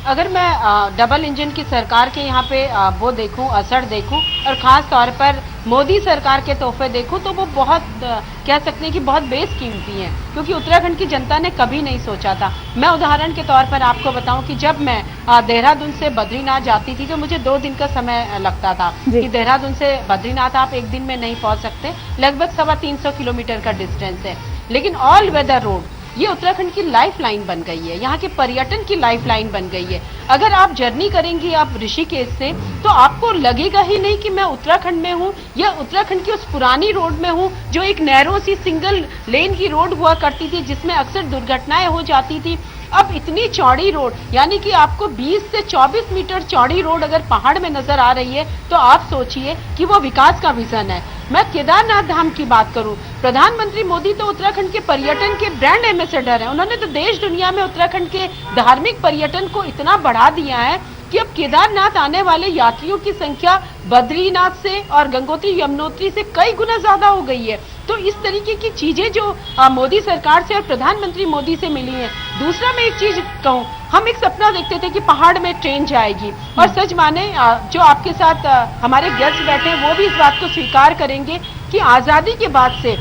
अगर मैं डबल इंजन की सरकार के यहाँ पे वो देखूं, असर देखूं, और खास तौर पर मोदी सरकार के तोहफे देखूं, तो वो बहुत कह सकते हैं कि बहुत बेशकीमती हैं, क्योंकि उत्तराखंड की जनता ने कभी नहीं सोचा था। मैं उदाहरण के तौर पर आपको बताऊं कि जब मैं देहरादून से बद्रीनाथ जाती थी तो मुझे 2 दिन का समय लगता था कि देहरादून से बद्रीनाथ आप एक दिन में नहीं पहुंच सकते, लगभग 350 किलोमीटर का डिस्टेंस है। लेकिन ऑल वेदर रोड ये उत्तराखंड की लाइफलाइन बन गई है, यहाँ के पर्यटन की लाइफलाइन बन गई है। अगर आप जर्नी करेंगी आप ऋषिकेश से, तो आपको लगेगा ही नहीं कि मैं उत्तराखंड में हूँ या उत्तराखंड की उस पुरानी रोड में हूँ जो एक नैरो सी सिंगल लेन की रोड हुआ करती थी, जिसमें अक्सर दुर्घटनाएं हो जाती थी। अब इतनी चौड़ी रोड, यानी कि आपको 20 से 24 मीटर चौड़ी रोड अगर पहाड़ में नजर आ रही है, तो आप सोचिए कि वो विकास का विजन है। मैं केदारनाथ धाम की बात करूं, प्रधानमंत्री मोदी तो उत्तराखंड के पर्यटन के ब्रांड एम्बेसडर हैं। उन्होंने तो देश दुनिया में उत्तराखंड के धार्मिक पर्यटन को इतना बढ़ा दिया है कि अब केदारनाथ आने वाले यात्रियों की संख्या बद्रीनाथ से और गंगोत्री यमुनोत्री से कई गुना ज्यादा हो गई है। तो इस तरीके की चीजें जो मोदी सरकार से और प्रधानमंत्री मोदी से मिली है। दूसरा मैं एक चीज कहूँ, हम एक सपना देखते थे कि पहाड़ में ट्रेन जाएगी, और सच माने जो आपके साथ हमारे गेस्ट बैठे हैं वो भी इस बात को स्वीकार करेंगे कि आजादी के बाद से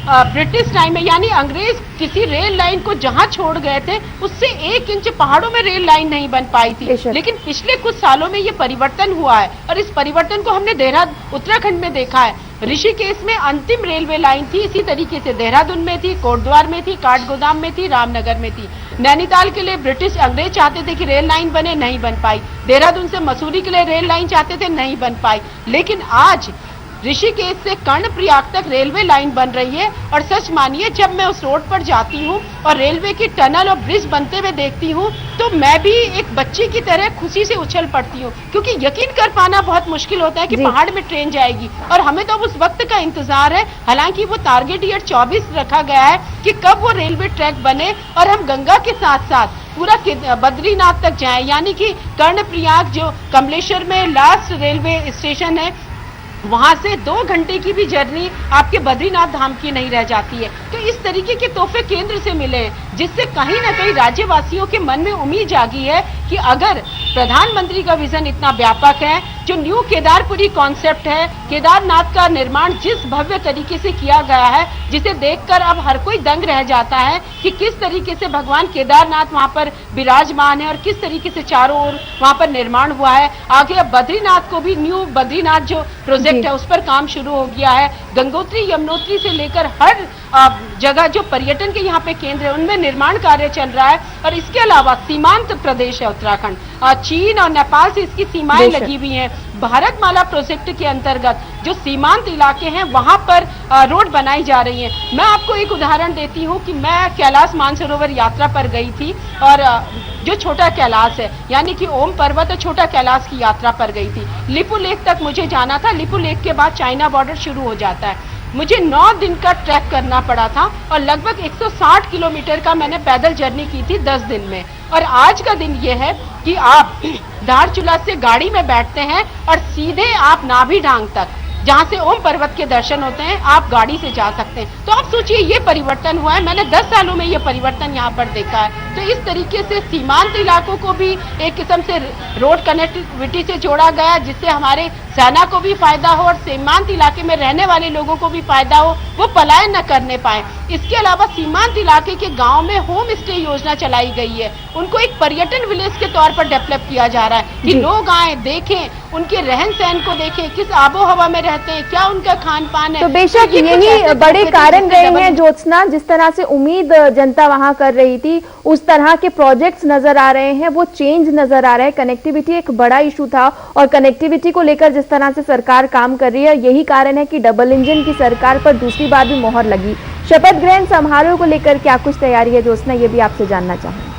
ब्रिटिश टाइम में, यानी अंग्रेज किसी रेल लाइन को जहां छोड़ गए थे उससे 1 इंच पहाड़ों में रेल लाइन नहीं बन पाई थी। लेकिन पिछले कुछ सालों में ये परिवर्तन हुआ है, और इस परिवर्तन को हमने उत्तराखंड में देखा है। ऋषिकेश में अंतिम रेलवे लाइन थी, इसी तरीके से देहरादून में थी, कोटद्वार में थी, काठगोदाम में थी, रामनगर में थी। नैनीताल के लिए ब्रिटिश अंग्रेज चाहते थे कि रेल लाइन बने, नहीं बन पाई। देहरादून से मसूरी के लिए रेल लाइन चाहते थे, नहीं बन पाई। लेकिन आज ऋषिकेश से कर्णप्रयाग तक रेलवे लाइन बन रही है, और सच मानिए जब मैं उस रोड पर जाती हूँ और रेलवे की टनल और ब्रिज बनते हुए देखती हूँ, तो मैं भी एक बच्ची की तरह खुशी से उछल पड़ती हूँ, क्योंकि यकीन कर पाना बहुत मुश्किल होता है कि पहाड़ में ट्रेन जाएगी, और हमें तो अब उस वक्त का इंतजार है। हालांकि वो टारगेट ईयर 24 रखा गया है कि कब वो रेलवे ट्रैक बने और हम गंगा के साथ साथ पूरा बद्रीनाथ तक जाएं, यानी कि कर्णप्रयाग जो कमलेश्वर में लास्ट रेलवे स्टेशन है, वहां से 2 घंटे की भी जर्नी आपके बद्रीनाथ धाम की नहीं रह जाती है। तो इस तरीके के तोहफे केंद्र से मिले हैं, जिससे कहीं ना कहीं राज्यवासियों के मन में उम्मीद जागी है कि अगर प्रधानमंत्री का विजन इतना व्यापक है, जो न्यू केदारपुरी कॉन्सेप्ट है केदारनाथ का निर्माण जिस भव्य तरीके से किया गया है, जिसे देखकर अब हर कोई दंग रह जाता है कि किस तरीके से भगवान केदारनाथ वहां पर विराजमान है और किस तरीके से चारों ओर वहां पर निर्माण हुआ है। आगे अब बद्रीनाथ को भी न्यू बद्रीनाथ जो प्रोजेक्ट है उस पर काम शुरू हो गया है। गंगोत्री यमुनोत्री से लेकर हर जगह जो पर्यटन के यहाँ पे केंद्र है उनमें निर्माण कार्य चल रहा है। और इसके अलावा सीमांत प्रदेश है उत्तराखंड, चीन और नेपाल से इसकी सीमाएं लगी हुई हैं। भारतमाला प्रोजेक्ट के अंतर्गत जो सीमांत इलाके हैं वहां पर रोड बनाई जा रही है। मैं आपको एक उदाहरण देती हूं कि मैं कैलाश मानसरोवर यात्रा पर गई थी और जो छोटा कैलाश है यानी कि ओम पर्वत और छोटा कैलाश की यात्रा पर गई थी। लिपू लेक तक मुझे जाना था। लिपू लेक के बाद चाइना बॉर्डर शुरू हो जाता है। मुझे 9 दिन का ट्रैक करना पड़ा था और लगभग 160 किलोमीटर का मैंने पैदल जर्नी की थी 10 दिन में। और आज का दिन यह है कि आप धारचूला से गाड़ी में बैठते हैं और सीधे आप नाभि ढांग तक जहां से ओम पर्वत के दर्शन होते हैं आप गाड़ी से जा सकते हैं। तो आप सोचिए ये परिवर्तन हुआ है। मैंने 10 सालों में ये परिवर्तन यहाँ पर देखा है। तो इस तरीके से सीमांत इलाकों को भी एक किस्म से रोड कनेक्टिविटी से जोड़ा गया जिससे हमारे सेना को भी फायदा हो और सीमांत इलाके में रहने वाले लोगों को भी फायदा हो, वो पलायन न करने पाए। इसके अलावा सीमांत इलाके के गांव में होम स्टे योजना चलाई गई है। उनको एक पर्यटन विलेज के तौर पर डेवलप किया जा रहा है कि लोग आए, देखें, उनके रहन सहन को देखें, किस आबो हवा में रहते हैं, क्या उनका खान पान है। तो बेशक यही बड़े कारण रहे हैं ज्योत्सना, जिस तरह से उम्मीद जनता वहां कर रही थी उस तरह के प्रोजेक्ट्स नजर आ रहे हैं, वो चेंज नजर आ रहा है। कनेक्टिविटी एक बड़ा इशू था और कनेक्टिविटी को लेकर जिस तरह से सरकार काम कर रही है यही कारण है कि डबल इंजन की सरकार पर दूसरी बार भी मोहर लगी। शपथ ग्रहण समारोह को लेकर क्या कुछ तैयारी है ज्योत्सना, ये भी आपसे जानना चाहूंगी।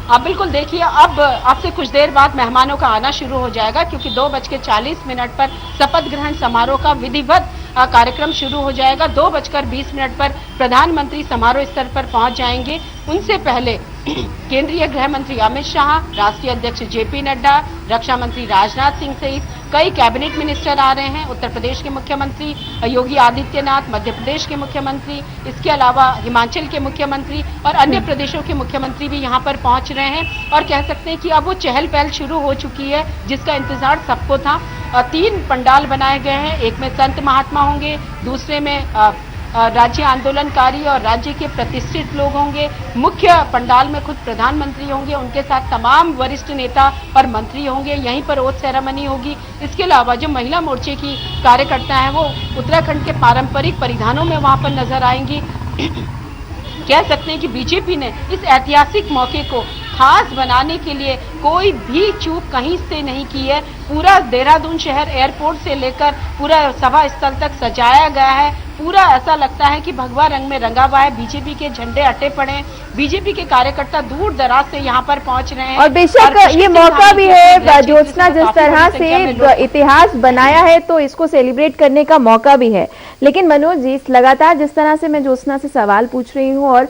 आप बिल्कुल देखिए, अब आपसे कुछ देर बाद मेहमानों का आना शुरू हो जाएगा क्योंकि 2:40 पर शपथ ग्रहण समारोह का विधिवत कार्यक्रम शुरू हो जाएगा। 2:20 पर प्रधानमंत्री समारोह स्थल पर पहुंच जाएंगे। उनसे पहले केंद्रीय गृह मंत्री अमित शाह, राष्ट्रीय अध्यक्ष जेपी नड्डा, रक्षा मंत्री राजनाथ सिंह सहित कई कैबिनेट मिनिस्टर आ रहे हैं। उत्तर प्रदेश के मुख्यमंत्री योगी आदित्यनाथ, मध्य प्रदेश के मुख्यमंत्री, इसके अलावा हिमाचल के मुख्यमंत्री और अन्य प्रदेशों के मुख्यमंत्री भी यहां पर पहुंच रहे हैं। और कह सकते हैं कि अब वो चहल पहल शुरू हो चुकी है जिसका इंतजार सबको था। 3 पंडाल बनाए गए हैं। एक में संत महात्मा होंगे, दूसरे में राज्य आंदोलनकारी और राज्य के प्रतिष्ठित लोग होंगे। मुख्य पंडाल में खुद प्रधानमंत्री होंगे, उनके साथ तमाम वरिष्ठ नेता और मंत्री होंगे। यहीं पर ओथ सेरेमनी होगी। इसके अलावा जो महिला मोर्चे की कार्यकर्ता हैं वो उत्तराखंड के पारंपरिक परिधानों में वहां पर नजर आएंगी। कह सकते हैं कि बीजेपी ने इस ऐतिहासिक मौके को खास बनाने के लिए कोई भी चूक कहीं से नहीं की है। पूरा देहरादून शहर एयरपोर्ट से लेकर पूरा सभा स्थल तक सजाया गया है। पूरा ऐसा लगता है कि भगवा रंग में रंगा हुआ है। बीजेपी के झंडे अटे पड़े हैं। बीजेपी के कार्यकर्ता दूर दराज से यहाँ पर पहुंच रहे हैं। और बेशक ये मौका भी है ज्योत्सना, जिस तरह से इतिहास बनाया है तो इसको सेलिब्रेट करने का मौका भी है। लेकिन मनोज जी, लगातार जिस तरह से मैं ज्योत्सना से सवाल पूछ रही हूँ और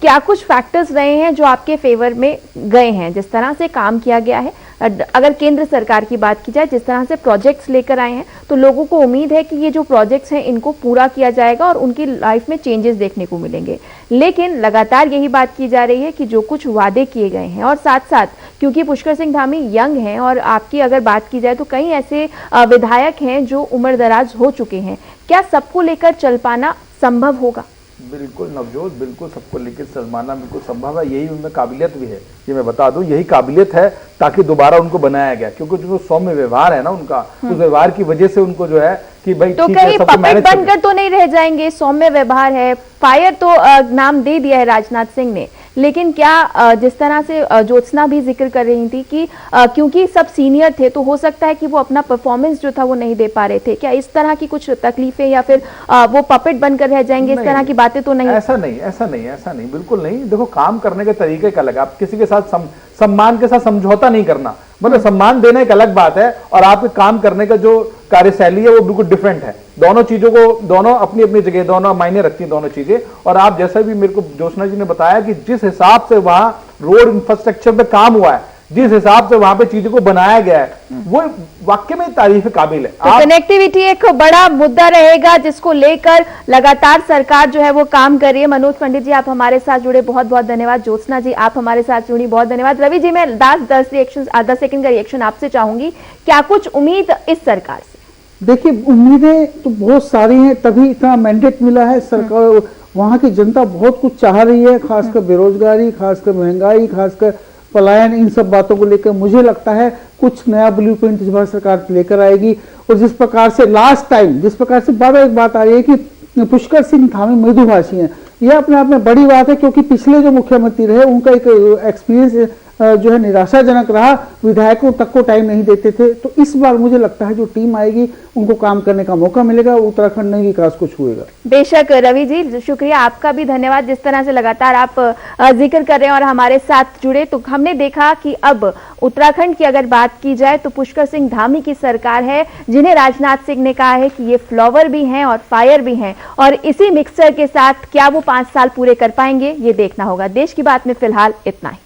क्या कुछ फैक्टर्स रहे हैं जो आपके फेवर में गए हैं, जिस तरह से काम किया गया है, अगर केंद्र सरकार की बात की जाए, जिस तरह से प्रोजेक्ट्स लेकर आए हैं तो लोगों को उम्मीद है कि ये जो प्रोजेक्ट्स हैं इनको पूरा किया जाएगा और उनकी लाइफ में चेंजेस देखने को मिलेंगे। लेकिन लगातार यही बात की जा रही है कि जो कुछ वादे किए गए हैं और साथ साथ क्योंकि पुष्कर सिंह धामी यंग हैं और आपकी अगर बात की जाए तो कई ऐसे विधायक हैं जो उम्र दराज हो चुके हैं, क्या सबको लेकर चल पाना संभव होगा? बिल्कुल नवजोत, बिल्कुल सबको लेकर चलवाना बिल्कुल संभव है। यही उनमें काबिलियत भी है, ये मैं बता दूं, यही काबिलियत है ताकि दोबारा उनको बनाया गया। क्योंकि जो सौम्य व्यवहार है ना उनका, उस व्यवहार की वजह से उनको जो है कि भाई तो कहीं पपेट बनकर तो नहीं रह जाएंगे। सौम्य व्यवहार है, फायर तो नाम दे दिया है राजनाथ सिंह ने, लेकिन क्या जिस तरह से ज्योत्सना भी जिक्र कर रही थी कि क्योंकि सब सीनियर थे तो हो सकता है कि वो अपना परफॉर्मेंस जो था वो नहीं दे पा रहे थे, क्या इस तरह की कुछ तकलीफें या फिर वो पपेट बनकर रह जाएंगे, इस तरह की बातें तो नहीं? ऐसा नहीं, बिल्कुल नहीं। देखो, काम करने के तरीके का अलग, आप किसी के साथ सम्मान के साथ समझौता नहीं करना, मतलब सम्मान देना एक अलग बात है और आपके काम करने का जो कार्यशैली है वो बिल्कुल डिफरेंट है। दोनों चीजों को, दोनों अपनी अपनी जगह, दोनों मायने रखती हैं दोनों चीजें। और आप जैसा भी मेरे को ज्योत्सना जी ने बताया कि जिस हिसाब से वहां रोड इंफ्रास्ट्रक्चर पे काम हुआ है, जिस हिसाब से वहां पे चीजों को बनाया गया है, वो वाकई में तारीफ काबिल है। तो कनेक्टिविटी एक बड़ा मुद्दा रहेगा जिसको लेकर लगातार सरकार जो है वो काम कर रही है। मनोज पंडित जी आप हमारे साथ जुड़े, बहुत बहुत धन्यवाद। ज्योत्सना जी आप हमारे साथ जुड़ी, बहुत धन्यवाद। रवि जी मैं 10 सेकंड का रिएक्शन आपसे चाहूंगी, क्या कुछ उम्मीद इस सरकार से? देखिए उम्मीदें तो बहुत सारी हैं, तभी इतना मैंडेट मिला है। सरकार, वहां की जनता बहुत कुछ चाह रही है, खासकर बेरोजगारी, खासकर महंगाई, खासकर पलायन, इन सब बातों को लेकर मुझे लगता है कुछ नया ब्लूप्रिंट इस बार सरकार लेकर आएगी। और जिस प्रकार से लास्ट टाइम, जिस प्रकार से बार बार एक बात आ रही है कि पुष्कर सिंह धामी मृदुभाषी हैं, यह अपने आप में बड़ी बात है, क्योंकि पिछले जो मुख्यमंत्री रहे उनका एक एक्सपीरियंस जो है निराशाजनक रहा, विधायकों तक को टाइम नहीं देते थे। तो इस बार मुझे लगता है जो टीम आएगी उनको काम करने का मौका मिलेगा, उत्तराखंड में विकास कुछ होगा। बेशक रवि जी, शुक्रिया, आपका भी धन्यवाद। जिस तरह से लगातार आप जिक्र कर रहे हैं और हमारे साथ जुड़े, तो हमने देखा कि अब उत्तराखंड की अगर बात की जाए तो पुष्कर सिंह धामी की सरकार है, जिन्हें राजनाथ सिंह ने कहा है कि ये फ्लावर भी हैं और फायर भी हैं, और इसी मिक्सचर के साथ क्या वो 5 साल पूरे कर पाएंगे, ये देखना होगा। देश की बात में फिलहाल इतना ही।